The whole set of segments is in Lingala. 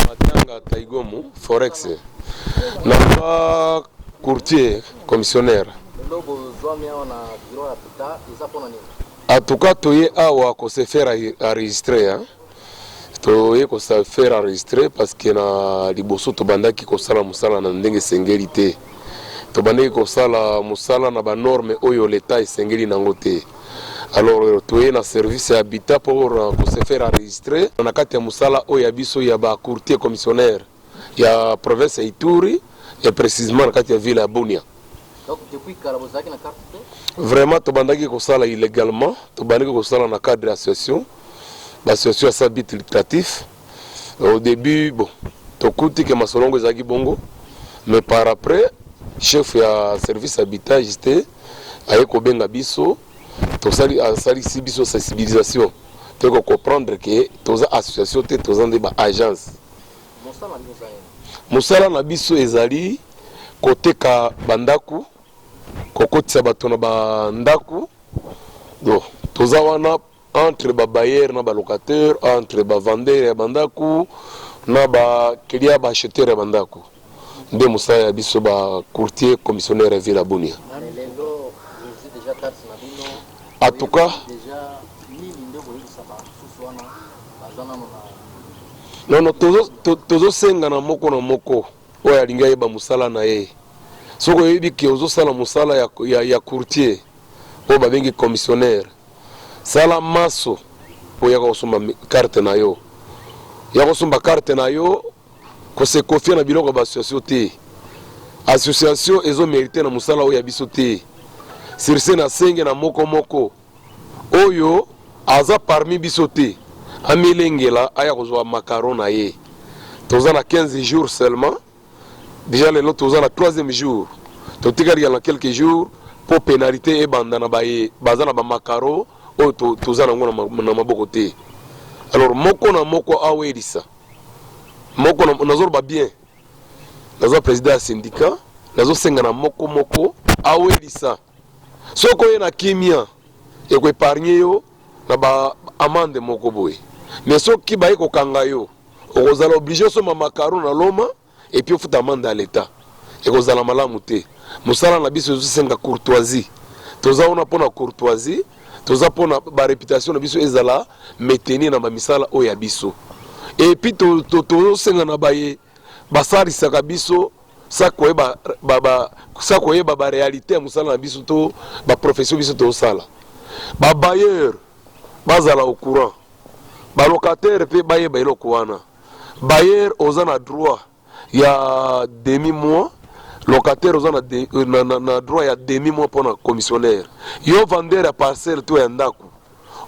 Matianga Taigomo, Forex. N'a courtier, commissionnaire. En tout cas, tu es à se faire enregistrer. Tu es se faire enregistrer parce que na liboso to bandaki ko sala musala na ndenge sengeli te. To bandaki ko sala musala na ba norme oyo l'État esengeli nango te. Alors tu es na service habitat pour se faire enregistrer. Na kati ya musala oyo ya biso ya ba courtier commissionnaire ya province Ituri et précisément na kati ya ville ya Bunia. Donc depuis Karabozaki na carte. Vraiment to bandaki ko sala illégalement, to bandaki ko sala na cadre d'association. L'association a sa but lucratif. Au début, bon, to kuti que masolongo ezaki bongo, mais par après, chef ya service habitat juste aye ko benga biso, to sali biso sensibilisation. Tu peux comprendre que toza association te toza de ba agence. Musala na biso ezali côté ka bandaku, kokotisa bato na bandaku. Do toza wana entre ba bailleurs na ba locataires, entre ba vendeurs ya bandaku na ba clients ba acheteurs ya bandaku. Nde musala ya biso ba courtier commissionnaire ya ville Bunia. En tout cas, non, tozo senga na moko oya linga yeba musala na ye. Soko yebi ki ozo sala musala ya courtier o ba bengi commissionnaire. Sala maso po ya kosomba carte na yo. Ya kosomba carte na yo ko se confie na biloko ba association te. Association ezo mériter na musala oya biso te. Sirse na senge na moko oyo aza parmi biso te. Amilengela aya kozwa macaron na ye. Toza na 15 jours seulement. Déjà le toza na 3e jour. Totikali na quelques jours pour pénalité et banda na baye bazana ba macaron o toza na ngona na maboko te. Alors moko na moko awelisa. Moko na nazor ba bien. Nazo président ya syndicat, nazo senga na moko awelisa. Soko ye na kimia e ko épargner yo na ba amende moko boye. Mais soki baye ko kanga yo, okozala obligé so macaron na loma et puis futa amende à l'État. Et kozala malamu te. Musala na biso senga courtoisie. Toza ona pona courtoisie, toza pona ba réputation na biso ezala maintenir na ba misala o ya biso. Et puis to senga na baye basari saka biso sa koyeba ba réalité ya musala na biso to ba profession biso to sala. Ba bailleur bazala au courant. Ba locataire pe baye ba eloko wana. Bailleur ozana droit ya demi mois, locataire ozana na droit ya demi mois pour na commissionnaire. Yo vendeur ya parcelle to ya ndaku.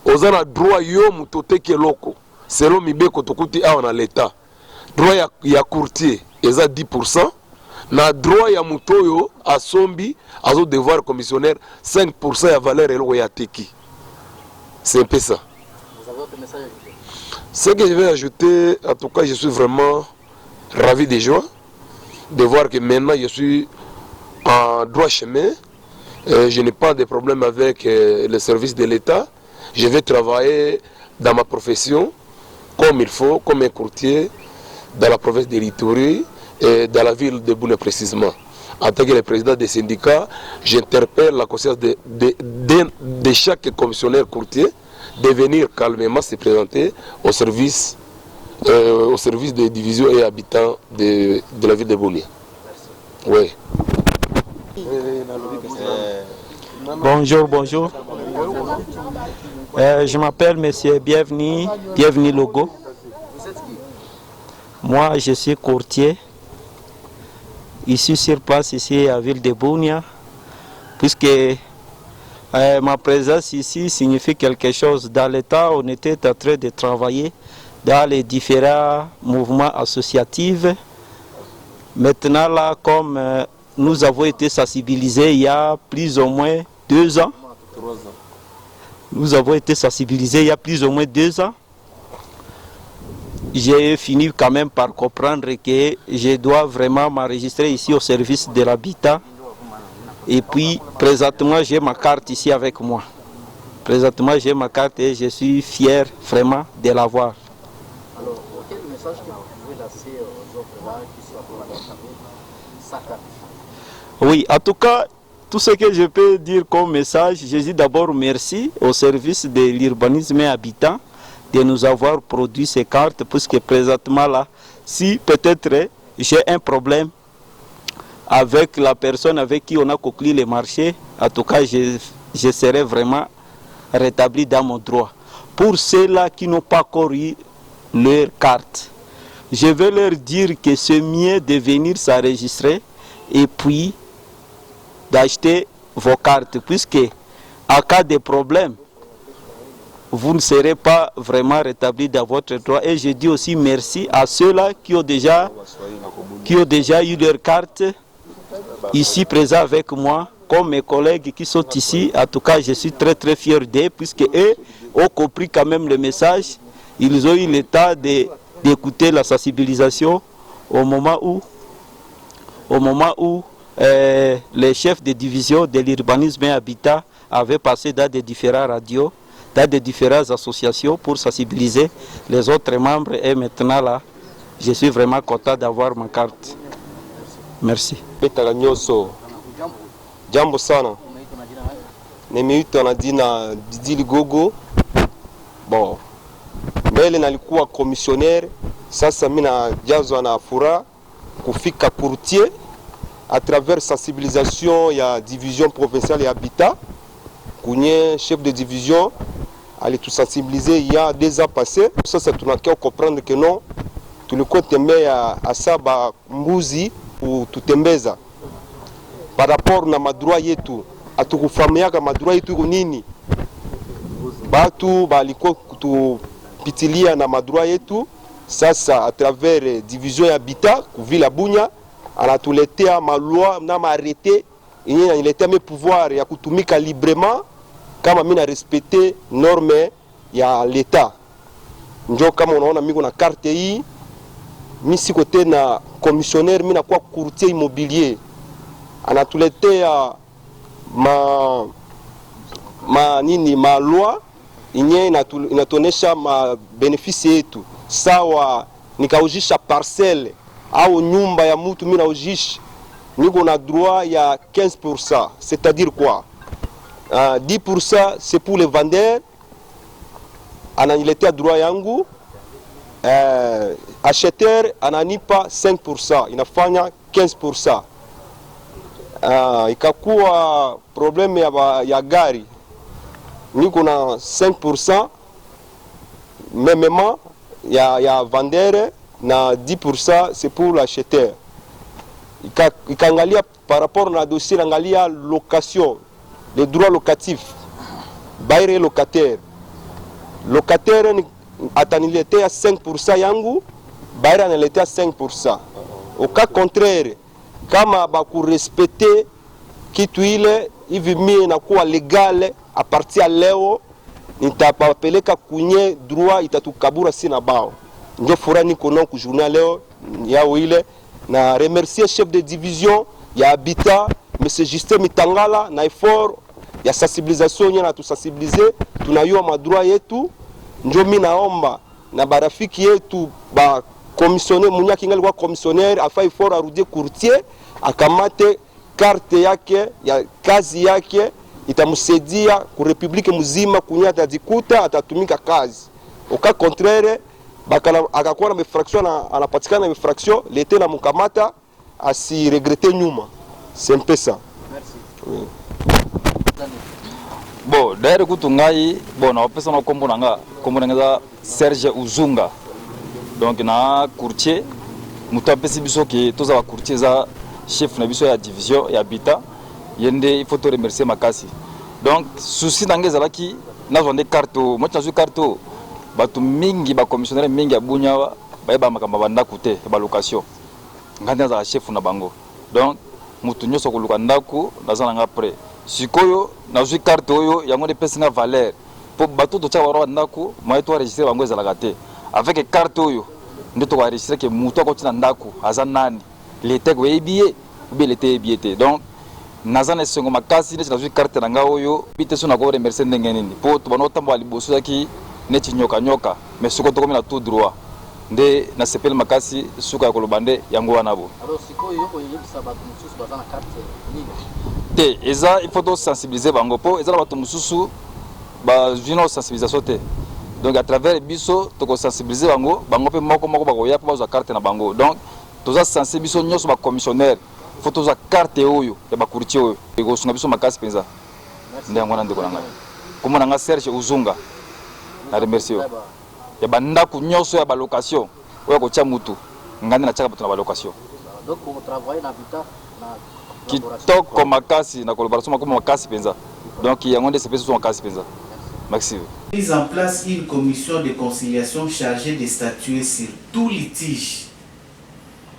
Ozana droit yo mutoteke loko. Selon mibeko tokuti awa na l'État. Droit ya courtier eza 10%. Na droit ya mutoyo asombi azo devoir commissionnaire 5% ya valeur eloko ya teki. C'est un peu ça. Vous avez autre message à ajouter? Ce que je vais ajouter, en tout cas, je suis vraiment ravi de joie de voir que maintenant je suis en droit chemin. Je n'ai pas de problème avec le service de l'État. Je vais travailler dans ma profession comme il faut, comme un courtier dans la province de l'Ituri et dans la ville de Bunia précisément. En tant que le président des syndicats, j'interpelle la conscience de chaque commissionnaire courtier de venir calmement se présenter au service des divisions et habitants de la ville de Bunia. Oui. Bonjour. Je m'appelle Monsieur Bienvenu Logo. Moi, je suis courtier. Ici sur place, ici à la ville de Bunia, puisque ma présence ici signifie quelque chose. Dans l'État, on était en train de travailler dans les différents mouvements associatifs. Maintenant, là, comme nous avons été sensibilisés il y a plus ou moins 2 ans, j'ai fini quand même par comprendre que je dois vraiment m'enregistrer ici au service de l'habitat. Et puis, présentement, j'ai ma carte ici avec moi. Présentement, j'ai ma carte et je suis fier vraiment de l'avoir. Alors, quel message que vous pouvez passer aux autres là qui sont pour la sa carte. Oui, en tout cas, tout ce que je peux dire comme message, je dis d'abord merci au service de l'urbanisme et habitat de nous avoir produit ces cartes, puisque présentement là, si peut-être j'ai un problème avec la personne avec qui on a conclu le marché, en tout cas, je serai vraiment rétabli dans mon droit. Pour ceux-là qui n'ont pas encore eu leur carte, je vais leur dire que c'est mieux de venir s'enregistrer et puis d'acheter vos cartes, puisque en cas de problème, vous ne serez pas vraiment rétabli dans votre droit. Et je dis aussi merci à ceux-là qui ont déjà eu leur carte ici présents avec moi, comme mes collègues qui sont ici. En tout cas, je suis très très fier d'eux, puisque eux ont compris quand même le message. Ils ont eu le temps d'écouter la sensibilisation au moment où les chefs de division de l'urbanisme et habitat avaient passé dans des différentes radios, dans des différentes associations pour sensibiliser les autres membres. Et maintenant là, je suis vraiment content d'avoir ma carte. Merci. Jambo sana. Nimeitwa na jina Didili Gogo. Bon. Mbele nalikuwa commissionnaire, sasa mimi najazwa na furaha kufika courtier à travers sensibilisation ya division provinciale ya habitat. Kunye chef de division alitusensibiliser il y a 2 ans passés. Sasa tunakia comprendre que non, tulikuwa tembea asaba mbuzi kututembeza par rapport na madroit yetu, atukufahamiaka madroit yetu iko nini. Batu balikuwa kutupitilia na madroit yetu. Sasa à travers division ya habitat kuvila Bunya anatuletea maloi na maarete yenye inaniletea mes pouvoir ya kutumika librement kama mimi na respecter norme ya l'etat. Njo kama unaona mimi na carte hii, mimi siko tena commissionnaire, mimi nakuwa courtier immobilier. Anatuletea ma loi yenye inatonesha ma benefice yetu. Sawa nikaujisha parcelle au nyumba ya mtu, mimi naujisha niko na droit ya 15%. C'est-à-dire quoi? 10% c'est pour les vendeurs, ananiletea droit yangu. Acheteur ananipa 5%, inafanya 15%. Ikakuwa problème ya gari, niko na 5% mêmement ya vendeur na 10% c'est pour l'acheteur. Ikaangalia par rapport na dossier, angalia location, les droits locatifs, baire locataire. Locataire ataniletea 5% yangu, baire analetea 5%. Au cas contraire, kama bakurespecte kitu ile hivi, mie nakuwa legale a partir leo, nitapapeleka kunye droit itatukabura sina bao. Ndio fura niko non ku journal leo yao ile, na remercier chef de division ya habitat monsieur Justin Mitangala na effort ya sensibilisation yana tusensibiliser, tunayua madroit yetu. Ndio mimi naomba na barafiki yetu ba commissionnaire munyaki ngali kwa commissionnaire afa effort arudie courtier akamate carte yake ya kazi yake, itamsaidia ku republique mzima kunya atajikuta atatumika kazi. Au cas contraire bakala akakuwa na infraction, anapatikana na infraction, l'été na mkamata asi regretter nyuma. C'est un peu ça. Merci. Oui. Bon, d'ailleurs kutungai bon na pesa na kombo nanga Serge Uzunga. Donc na courtier muto apesi biso ke toza ba courtier za chef na biso ya division ya habitat yende, il faut te remercier makasi. Donc souci nangeza laki na zonde carte mo tsazu carte batu mingi ba commissionnaire mingi abunya ba ba makamba banda kute ba location nganda za chef na bango. Donc mutu nyoso ko luka ndako nazana nga après sikoyo na zui carte oyo yango de pesa na valeur po bato to tsa waro ndako mo to enregistrer bango ezalaka te avec carte oyo ndio to enregistrer ke mutu ko tina ndako azanani l'été ko ebié ou bien l'été ebiété. Donc nazana sengo makasi ne zui carte na nga oyo bite so na ko remercier ndenge nini po to bano tambo ali boso yaki neti nyoka mais soko to komina tout droit nde na sepeli makasi suka ya koloba nde yango wana bo. Alors sikoyo yoko yebisa bato mosusu baza na carte nini te eza il faut to sensibiliser bango po eza na bato mosusu bazwi na sensibilisation te, donc à travers biso toko sensibiliser bango pe moko bakoya po bazwa carte na bango, donc toza sensibiliser biso nyonso ba commissionnaire faut tozwa carte oyo ya ba courtier oyo ekosunga biso makasi penza nde yango wana ndeko na ngai kombo na nga Serge Uzunga na remercie yo ya bandako nyonso ya balocation oyo kotia mutu ngandi na tiaka bato na balocation donc pour travailler na habitat na kitoko makasi na collaboration makoma makasi penza, donc yango nde sepesi so makasi penza. Merci. Mise en place une commission de conciliation chargée de statuer sur tout litige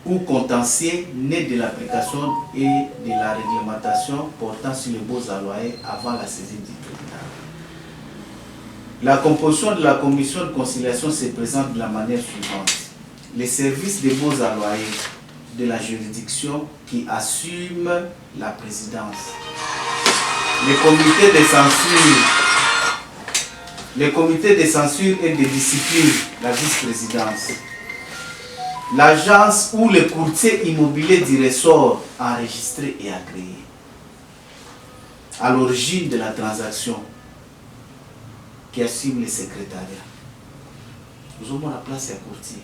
ou contentieux né de l'application et de la réglementation portant sur les baux à loyer avant la saisine du tribunal. La composition de la commission de conciliation se présente de la manière suivante. Les services des baux à loyer de la juridiction qui assument la présidence. Les comités de censure et de discipline, la vice-présidence. L'agence ou le courtier immobilier du ressort enregistré et agréé. À l'origine de la transaction, qui assume le secrétariat. Nous avons la place à courtier.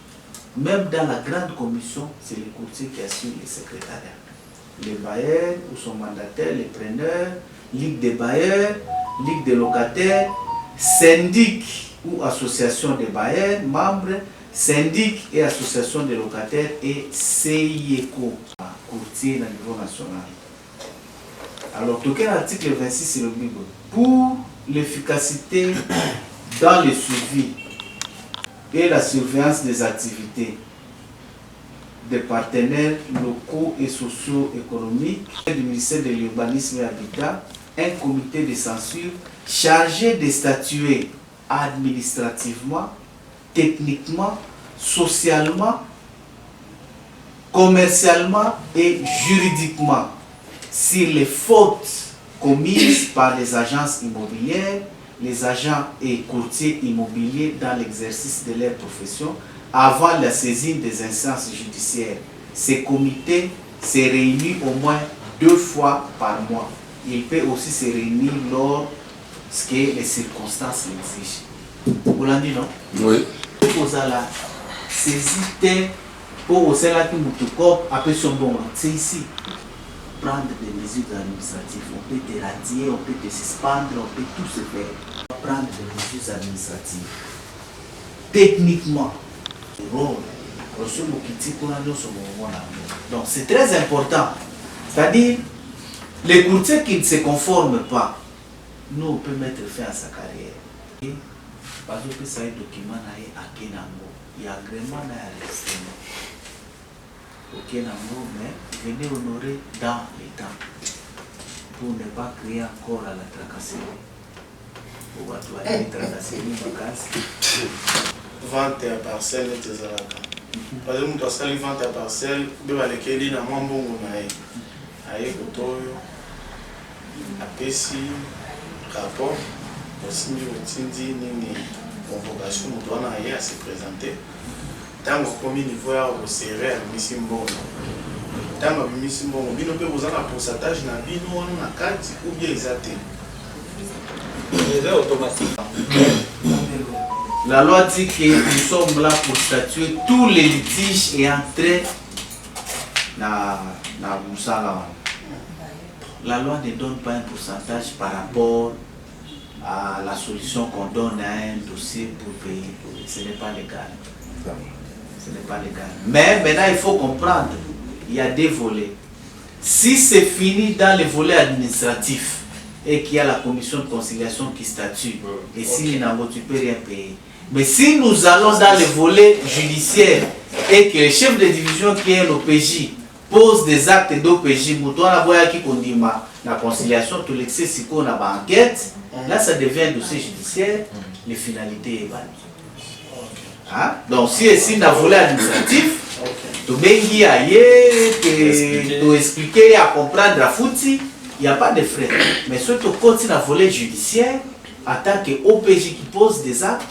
Même dans la grande commission, c'est le courtier qui assume le secrétariat. Les bailleurs ou son mandataire, les preneurs, ligue des bailleurs, ligue des locataires, syndic ou association de bailleurs, membres, syndic et association de locataires et CIECO, courtier au niveau national. Alors, tout l'article 26 c'est le Bible. Pour l'efficacité dans le suivi et la surveillance des activités des partenaires locaux et socio-économiques du ministère de l'Urbanisme et Habitat, un comité de censure chargé de statuer administrativement, techniquement, socialement, commercialement et juridiquement sur les fautes commises par les agences immobilières, les agents et courtiers immobiliers dans l'exercice de leur profession avant la saisine des instances judiciaires. Ces comités se réunissent au moins 2 fois par mois. Il peut aussi se réunir lorsque les circonstances l'exigent. Vous l'avez dit, non? Oui. Vous allez saisir pour aussi là qui vous après son bon, c'est ici. Prendre des mesures administratives, on peut te radier, on peut te suspendre, on peut tout se faire. Prendre des mesures administratives. Techniquement, donc c'est très important. C'est-à-dire, les courtiers qui ne se conforment pas, nous on peut mettre fin à sa carrière. Parce que ça est document il y a agrément à rester. Ok, mais venez honorer dans les temps pour ne pas créer encore à la tracasserie. Pour la tracasserie, vente ya parcelle ezalaka par exemple moto asali vente ya parcelle mpe balekeli na mwa mbongo na ye aye koto oyo apesi rapport osimbi otindi nini convocation moto wana aye ase présente ntango akomi niveau ya kosere abimisi mbongo ntango abimisi mbongo bino mpe boza na pourcentage na bino wana na kati ou bien eza te eza automatique. La loi dit que nous sommes là pour statuer tous les litiges et entrer dans Moussala. La loi ne donne pas un pourcentage par rapport à la solution qu'on donne à un dossier pour payer. Ce n'est pas légal. Ce n'est pas légal. Mais maintenant, il faut comprendre, il y a des volets. Si c'est fini dans les volets administratifs et qu'il y a la commission de conciliation qui statue, et si tu ne peux rien payer. Mais si nous allons dans le volet judiciaire et que le chef de division qui est l'OPJ pose des actes d'OPJ, la conciliation, tout l'excès, si on a une enquête, là ça devient un dossier judiciaire, les finalités évaluées. Hein? Donc si on a un volet administratif, tu peux expliquer, à comprendre la foutie, il n'y a pas de frais. Mais surtout quand tu as un volet judiciaire, en tant que OPJ qui pose des actes,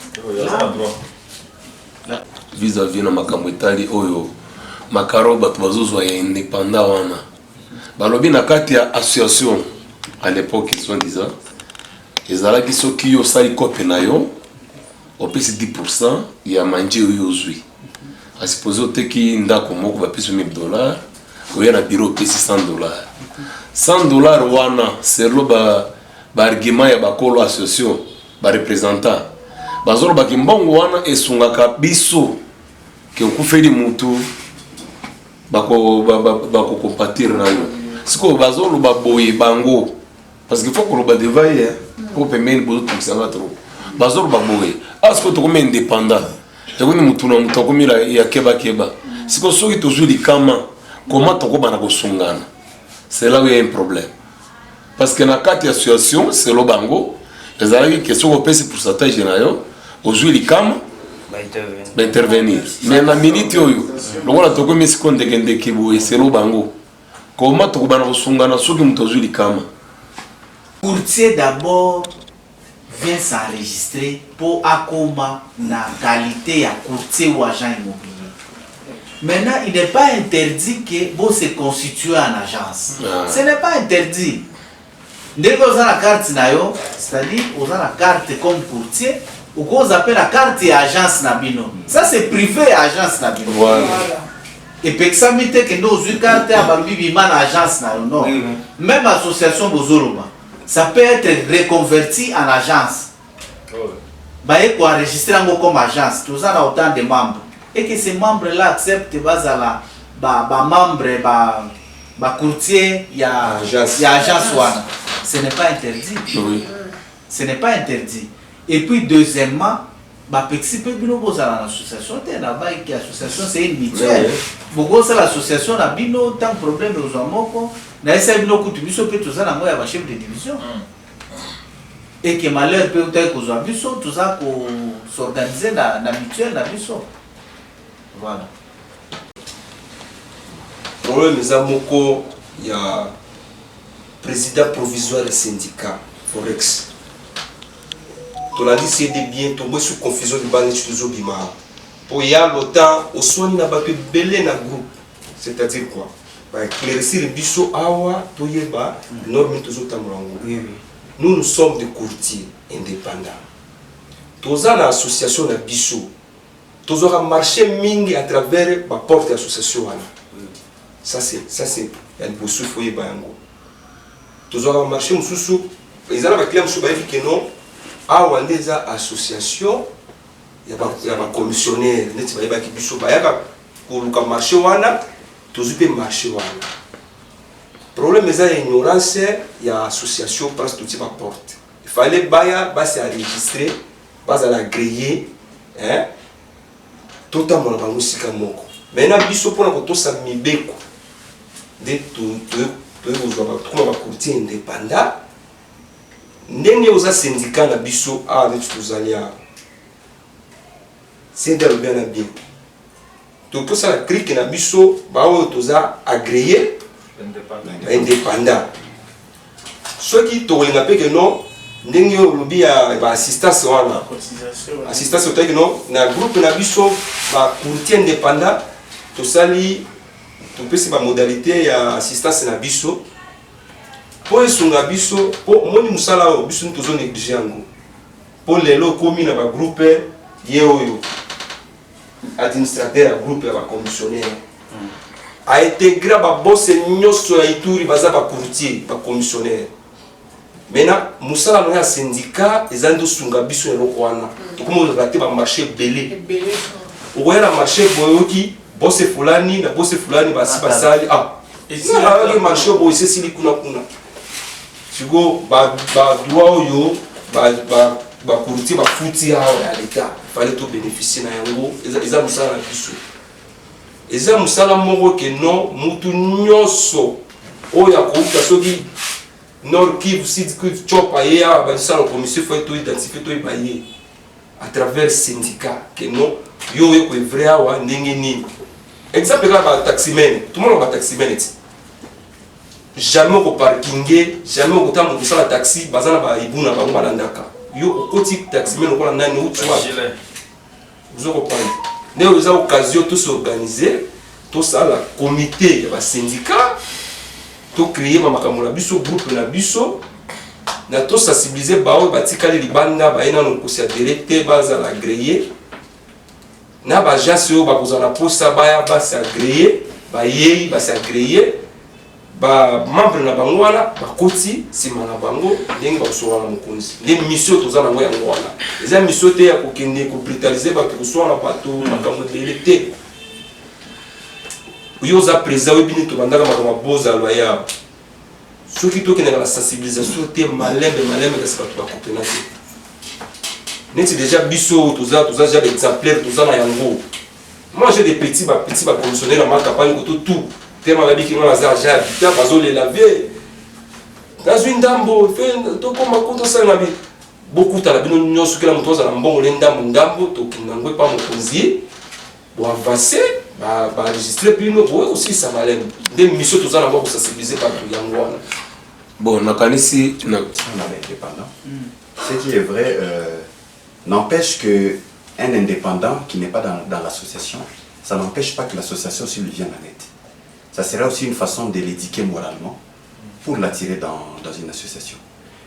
là, vis-à-vis na makambo etali oyo makaro bato bazozwa ya indépendant wana balobi na kati ya association à l'époque soi-disant ezalaki soki yo osali kope na yo opesi 10% ya manje oyo ozwi asupose oteki ndako moko bapesi $1000 oya na biro opesi $100 $100 wana selo baargument ya bakolo association barepresentant bazolobaki mbongo wana esungaka biso ke okufeli mutu bakokompatir na yo sikoyo bazoloba boye bango parce que faut koloba devaye po pembeni bozotukisanga trop bazoloba boye asiko tokomi indépendant yakoni mutu na mutu akomi ya kebakeba sikoyo soki tozwi likama koma tokobana kosungana c'est là où il y a un problème parce que na kati ya association selo bango ezalaki question kopesi pourcentage na yo ozwi likama intervenir mais na minute oyo lokola tokomi siko ndekendeke boye selo bango koma tokobana kosungana soki mutu ozwi likama. Courtier d'abord vient s'enregistrer pour akoma na qualité ya courtier ou agent immobilier. Maintenant, il n'est pas interdit que vous se constituez en agence. Ce n'est pas interdit. Dès que vous avez la carte, c'est-à-dire vous avez la carte comme courtier, ou qu'on appelle la carte et agence Nabino. Ça c'est privé agence Nabino. Voilà. Et puis ça m'est que nous avons une carte à Balbibiman agence Nabino. Même association Bozoroba, ça peut être reconverti en agence. Bah et quoi enregistrer comme agence. Tout ça a autant de membres. Et que ces membres-là acceptent bazala membre courtier ya agence wana. Ce n'est pas interdit. Oui. Ce n'est pas interdit. Et puis deuxièmement, participer bino bozala l'association l'association c'est une mutuelle. Beaucoup ça l'association na bino tant problème aux amoko na essa bino kutubiso pe tout ça na moi ya chef de division. Et que malheur peut être aux abiso tout ça pour s'organiser na mutuelle na biso. Voilà. Problème les amoko il y a président provisoire du syndicat Forex. Tu l'as dit c'est des biens tombés sous confusion du banque toujours bima. Pour y a longtemps au soin n'a pas pu belé na groupe. C'est-à-dire quoi? Bah éclaircir le biso awa toyeba norme toujours tamurango. Nous sommes des courtiers indépendants. Tous en association na biso. Tous aura marché mingi à travers ma porte d'association. Ça c'est il y a des bossu foyer bango. Tous aura marché mususu ils ont avec les soubaï que non awa ndeza association ya ba commissionnaire neti ba ki biso ba yaka koluka marché wana tozupe marché wana. Problème est la ignorance ya association parce tout type à porte. Il fallait baya se enregistrer pas à la griller hein totalement la musika moko. Maintenant biso pona ko to sa mibeko de tout comme courtier indépendant ndenge oza syndicat na biso a avec tuzalia c'est de bien bien tout ça la clique na biso ba o toza agréé indépendant ceux qui tolinga pe que non ndenge lobi ya ba assistance wana assistance otaki non na groupe na biso ba courtier indépendant to sali to pesi ba modalité ya assistance na biso. Pour esunga biso pour moni musala o biso ntozo négliger yango pour lelo komi na ba groupe yeoyo administrateur ya groupe ya ba commissionnaire a intégré ba boss nyoso ya Ituri baza ba courtier ba commissionnaire mena musala no ya syndicat ezando sunga biso eloko wana to komo rater ba marché belé o ya na marché boyoki boss fulani na boss fulani basi basali et si le marché boy c'est sili kuna Sigo ba droit yo ba courtier ba fouti à l'état fallait tout bénéficier na yango eza musala biso eza musala moko que non mutu nyoso oya ko ta soki nord Kivu Sud Kivu chopa ya ba sala commission faut tout identifier tout bailler à travers syndicat que non yo ko vrai wa ndenge nini exemple là ba taximen tout le monde ba taximen jamais au parking, jamais au temps où la taxi, bazana ba ibuna ba balandaka. Yo au côté taxi mais on a nani ou tu vois. Vous comprenez. Nous avons l'occasion de s'organiser, tout ça, le comité, le syndicat, tout créer un groupe na biso, na tout sensibiliser, batikali libanda, baina no kusadere te baza la griller, na bajasi o bakuzana posa baya basa griller, bayei basa griller, ba membre na bango wana bakoti sima na bango ndenge bakusola na mokonzi. Les missions tozana ngo yango wana. Les missions te ya kokende ko brutaliser ba kusola na bato makambo belete. Uyoza président webini to bandaka makama boza loya. Ceux qui toquent dans la sensibilisation te malembe kasi bato bakopena te. Neti déjà biso toza déjà exemplaire tozana yango. Moi j'ai des petits commissionnaires dans ma campagne tout tellement la biki na za habitat bazo les laver dans une ndambo fait to koma konto ça na bi beaucoup ta la bino nyoso kila mtoza na mbongo le ndambo to kinangwe pa mokonzi bo avancer ba enregistrer bino bo aussi ça malem des missions to za na mbongo sensibiliser pas tout yango wana bon nakanisi na indépendant. Ce qui est vrai n'empêche que un indépendant qui n'est pas dans l'association, ça n'empêche pas que l'association aussi lui vienne en aide. Ça serait aussi une façon de l'éduquer moralement pour l'attirer dans une association.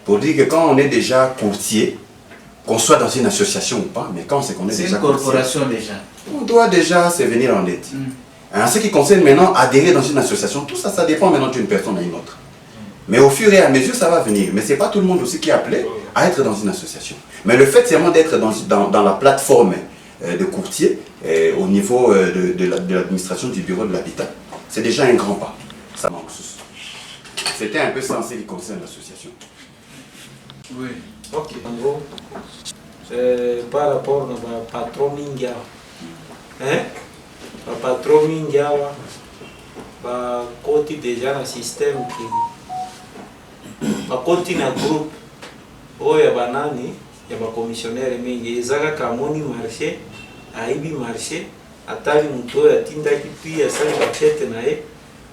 Pour dire que quand on est déjà courtier, qu'on soit dans une association ou pas, mais quand on sait qu'on est déjà une corporation courtier, déjà. On doit déjà se venir en aide. En ce qui concerne maintenant adhérer dans une association, tout ça, ça dépend maintenant d'une personne à une autre. Mais au fur et à mesure, ça va venir. Mais ce n'est pas tout le monde aussi qui est appelé à être dans une association. Mais le fait seulement d'être dans la plateforme de courtier au niveau de l'administration du bureau de l'habitat, c'est déjà un grand pas. Ça manque. C'était un peu ça en ce qui concerne l'association. Oui. Ok. En gros, c'est par rapport à patron Mingia. Hein? Le patron Mingia, côté déjà dans le système qui. Côté dans le groupe, il y a banani, il y a des commissionnaires, il y a des marché, aibi marché. Atali mtu ya tinda kipi ya sali bachete na ye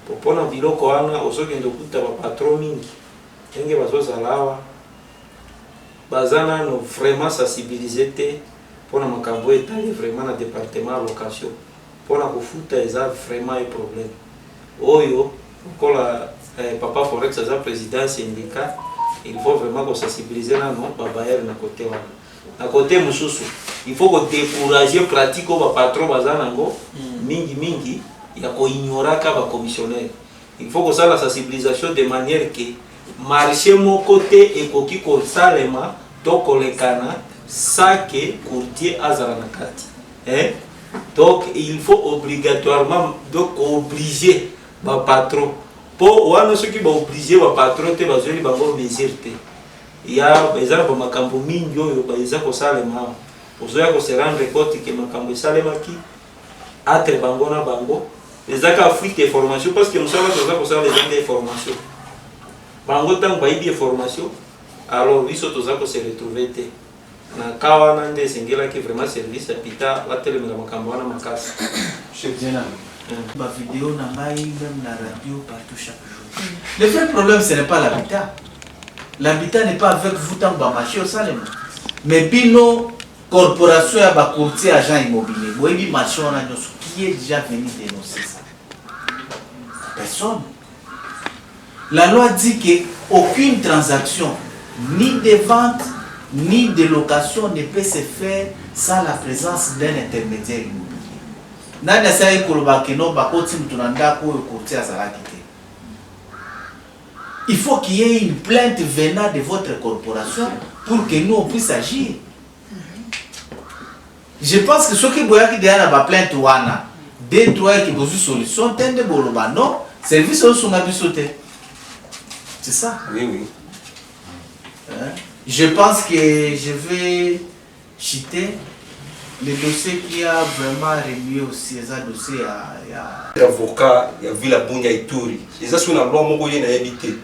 popona biloko wana osokendo kuta ba patron mingi enge bazoza lawa bazana no vraiment sensibiliser te pona makambo etali vraiment na département location pona kofuta eza vraiment un problème oyo kola papa forex za président syndicat il faut vraiment ko sensibiliser na no babayer na côté wana à côté mususu il faut que décourager pratique au patron bazanango mingi ya ko ignoraka ba commissionnaire il faut que ça la sensibilisation de manière que marché mon côté et koki ko salema to kolekana sake courtier azala na kati donc il faut obligatoirement donc obliger ba patron pour wana ceux qui ba obliger ba patron te bazoli bango mesure te ya ezala ba makambo mingi oyo ba eza ko salema ozoya ko se rendre compte que makambo salema ki atre bango na bango ezaka Afrique de formation parce que nous savons que ça ko les informations bango tant ba ibi formation alors biso toza ko se retrouver te na kawa na nde singela ki vraiment service habitat la télé na makambo na makasi chef général ma vidéo na ngai même na radio partout chaque jour. Le vrai problème ce n'est pas l'habitat. L'habitat n'est pas avec vous tant que marché au Salem. Mais bino corporation ya ba courtier agent immobilier. Boyebi marché on a qui est déjà venu dénoncer ça. Personne. La loi dit que aucune transaction ni de vente ni de location ne peut se faire sans la présence d'un intermédiaire immobilier. Nani asai koloba keno ba koti mtunanda ko courtier azalaki te. Il faut qu'il y ait une plainte venant de votre corporation pour que nous on puisse agir. Je pense que ceux qui voient qui derrière la plainte wana, des trois qui posent solution, tende boloba non, service au songabi sauté. C'est ça. Oui. Je pense que je vais chiter le dossier qui a vraiment remué aussi, les dossiers avocat ya Villa Bunya Ituri. Ils sont dans loi moko yena habité.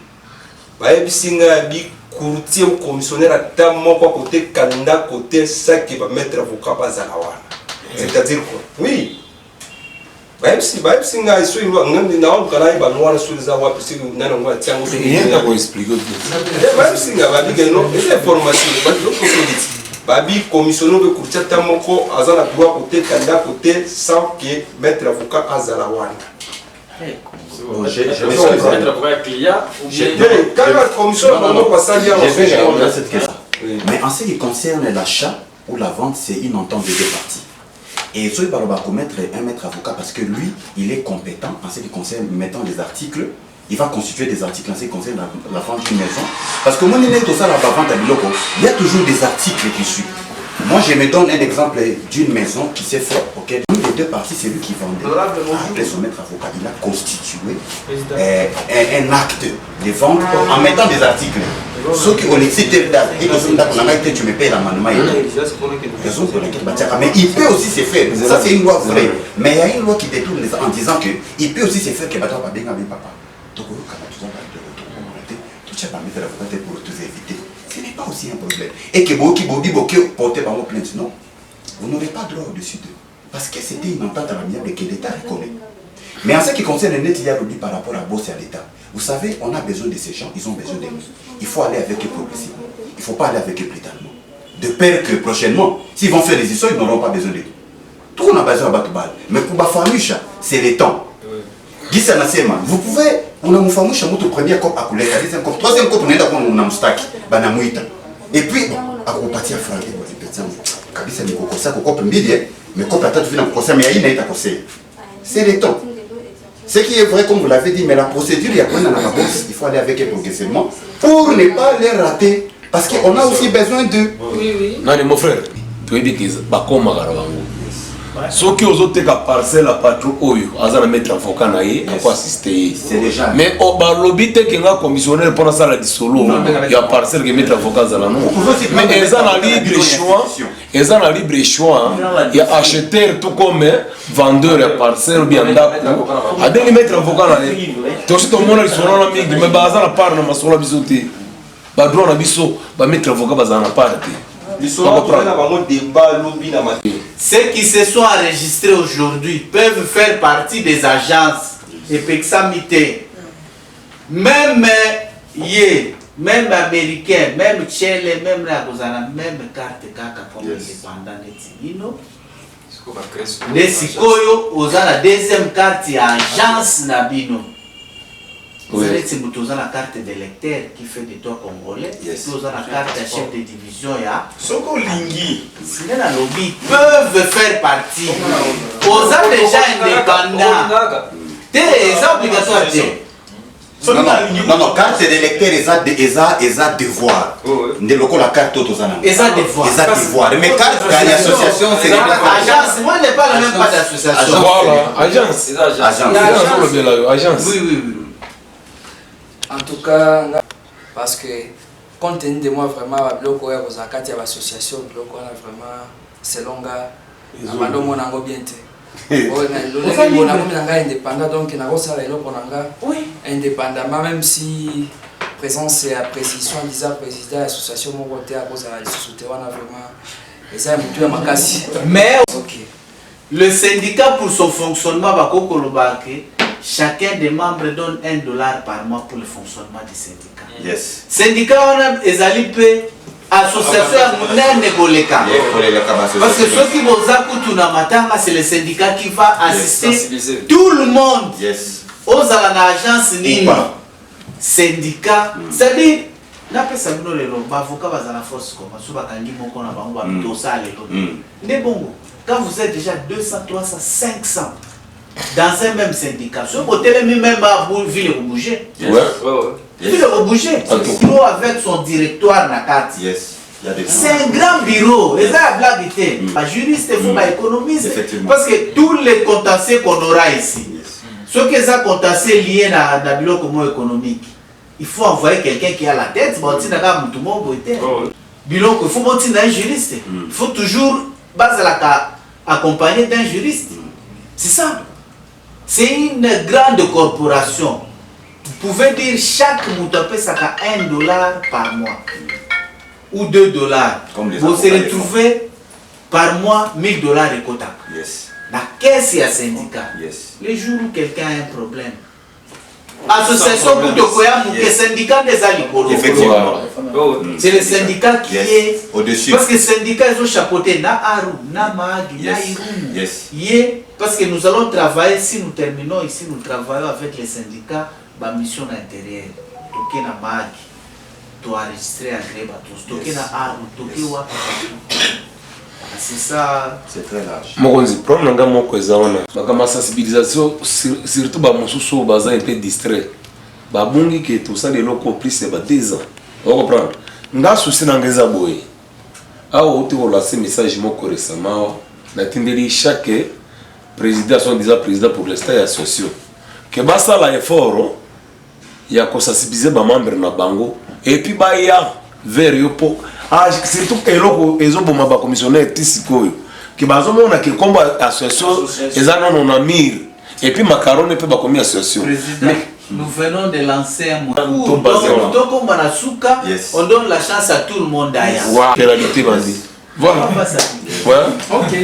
Ba ebisinga bi courtier ou commissionnaire ata moko côté candidat côté ça qui va mettre avocat bazala wana. C'est-à-dire quoi? Oui. Ba ebisinga iso ilo ngandi na on kana ba loi sur les avoir parce que nana ngwa tiango so. Rien à expliquer. Ba ebisinga ba bigeno, c'est formation, ba l'autre babi commissionnaire de courtier tamoko azala droit côté candidat côté sans que maître avocat azala wana. Bon, je m'excuse. Mais en ce qui concerne l'achat ou la vente, c'est une entente des deux parties. Et ce va commettre un maître avocat parce que lui, il est compétent en ce qui concerne, mettons les articles. Il va constituer des articles en ce qui concerne la vente d'une maison. Parce que moi, il y a toujours des articles qui suivent. Moi, je me donne un exemple d'une maison qui s'est faite, auquel les deux parties, c'est lui qui vendait. Après son maître avocat, il a constitué un acte de vente en mettant des articles. Ceux qui ont excité et que tu me payes l'amendement. Mais il peut aussi se faire. Ça, c'est une loi vraie. Mais il y a une loi qui détourne en disant qu'il peut aussi se faire que papa. Pour te éviter. Ce n'est pas aussi un problème. Et que Boki portait par vos plaintes, non. Vous n'aurez pas droit au-dessus d'eux. Parce que c'était une entente à l'amiable que l'État reconnaît. Mais en ce qui concerne le net, il y a l'oubli par rapport à Boss et à l'État. Vous savez, on a besoin de ces gens, ils ont besoin de nous. Il faut aller avec eux progressivement. Il ne faut pas aller avec eux brutalement. De peur que prochainement, s'ils vont faire des histoires, ils n'auront pas besoin de nous. Tout on a besoin de Batubal. Mais pour Bafamusha, c'est le temps. Vous pouvez, on a mon fameux chameau au premier cop à couler, deuxième cop, troisième cop, on est d'accord, on a un stack, banamouita. Et puis, à repartir à Franck, Kabisa ni kokosa, cop mbili, mais cop à tête vient à kokosa, mais il n'est pas kokosa. C'est le temps. Ce qui est vrai, comme vous l'avez dit, mais la procédure, il y a quoi dans la bourse, il faut aller avec eux progressivement pour ne pas les rater. Parce qu'on a aussi besoin d'eux. Oui. Non, mon frère, tu es dit qu'ils sont ceux qui ont été parcelle à patron oyo azana mettre avocat na ye pour assister c'est déjà mais au lobby te kenga commissionnaire pour ça la disolo il y a parcelle qui mettre avocat zala non mais ils ont un libre choix il y a acheteur tout comme vendeur à parcelle bien d'accord a bien mettre avocat na ye tout ce monde ils sont là mingi mais bazana part na masola bisoté ba droit na biso ba mettre avocat bazana part. Ceux qui se sont enregistrés aujourd'hui peuvent faire partie des agences et Pexamité. Même même américain, même Tchèle, même la même carte kaka comme indépendant de Tibino. Les Sikoyo, aux la deuxième carte agence Nabino. Vous avez la carte d'électeur qui fait de toi congolais. Vous avez la carte de chef de division. Ils peuvent faire partie. Vous avez déjà indépendant. C'est obligatoire. Non, carte d'électeur, ils ont devoir. La carte devoir. Mais carte d'association, c'est agence. Moi, je ne parle même pas d'association. Agence. Oui. En tout cas, parce que compte tenu de moi vraiment, bloco ya kozakati ya association, bloco na vraiment selon ga amando monango bien te. On a indépendant donc na ko sala eloko nanga indépendamment même si présence et appréciation disant président de l'association mon côté à cause de société on a vraiment et ça mutu ya makasi. Mais le syndicat pour son fonctionnement va kokolobanke. Chacun des membres donne $1 par mois pour le fonctionnement du syndicat. Yes. Syndicat, on a des alipés, association, parce que ceux qui vont à c'est le syndicat qui va assister tout le monde aux agences Nino. Syndicat, c'est-à-dire, quand vous êtes déjà 200, 300, 500 dans un même syndicat, ce côté même à ville au bouger. Ville au bouger. C'est bureau avec son directoire na carte. C'est un grand bureau. Et ça la blague était. Pas juriste, il faut pas économiste. Parce que tous les contentieux qu'on aura ici, ceux qui sont contentieux liés à la bureau commun économique, il faut envoyer quelqu'un qui a la tête. Bilan il faut monter un juriste. Il faut toujours accompagner d'un juriste. C'est ça. C'est une grande corporation. Vous pouvez dire chaque moutapé ça a $1 par mois ou $2. Vous se retrouvez par mois $1000 et quota. La caisse est à syndicat. Les jours où quelqu'un a un problème, association Kutokoya Mouké, syndicat des Alikolo. Effectivement. C'est le syndicat qui est au-dessus. Parce que le syndicat, ils ont chapeauté na Aru, na Mag, na Irumu. Parce que nous allons travailler, si nous terminons ici, nous travaillons avec les syndicats, ma mission intérieure. Toké na Mag, tu enregistrer à Greba, toké na Aru, toké wa. C'est ça. C'est très large. Mokonzi, problème nanga moko ezaona. Bakama sensibilisation surtout ba mosusu baza un peu distrait. Ba bungi ke tout ça les locaux plus de 2 ans. Vous comprenez? Nga souci nanga eza boye. Awo uti ko lancer message moko récemment na tindeli chaque président son déjà président pour l'instant et association. Que basa la effort ya ko sensibiliser ba membre na bango et puis ba ya vers yo po surtout eloko ezoboma ba commissionnaire tisikoyo ki bazomona ke komba association ezana non amir et puis macaroni pe ba commis association. Nous venons de lancer un concours. Donc comme Banasuka, on donne la chance à tout le monde d'ailleurs. Voilà. Voilà. OK.